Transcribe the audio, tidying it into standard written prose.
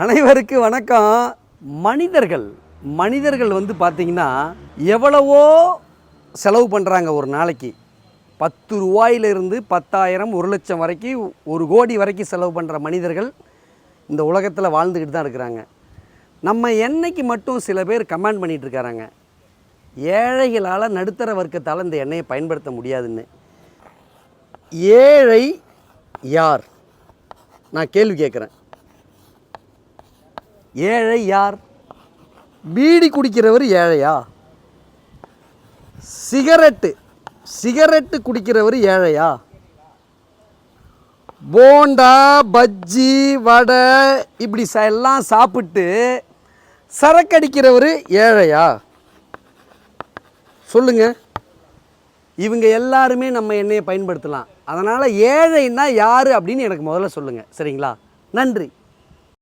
அனைவருக்கு வணக்கம். மனிதர்கள் வந்து பார்த்திங்கன்னா எவ்வளவோ செலவு பண்ணுறாங்க ஒரு நாளைக்கு. 10 ரூபாயிலிருந்து 10,000 1 லட்சம் வரைக்கும் 1 கோடி வரைக்கும் செலவு பண்ணுற மனிதர்கள் இந்த உலகத்தில் வாழ்ந்துக்கிட்டு தான் இருக்கிறாங்க. நம்ம எண்ணெய்க்கு மட்டும் சில பேர் கமெண்ட் பண்ணிகிட்டு இருக்காங்க, ஏழைகளால் நடுத்தர வர்க்கத்தால் இந்த எண்ணெயை பயன்படுத்த முடியாதுன்னு. ஏழை யார்? நான் கேள்வி கேட்குறேன். ஏழை யார்? பீடி குடிக்கிறவர் ஏழையா? சிகரெட்டு குடிக்கிறவர் ஏழையா? போண்டா பஜ்ஜி வடை இப்படி எல்லாம் சாப்பிட்டு சரக்கடிக்கிறவர் ஏழையா? சொல்லுங்க. இவங்க எல்லாருமே நம்ம எண்ணெயை பயன்படுத்தலாம். அதனால் ஏழைன்னா யார் அப்படின்னு எனக்கு முதல்ல சொல்லுங்கள், சரிங்களா? நன்றி.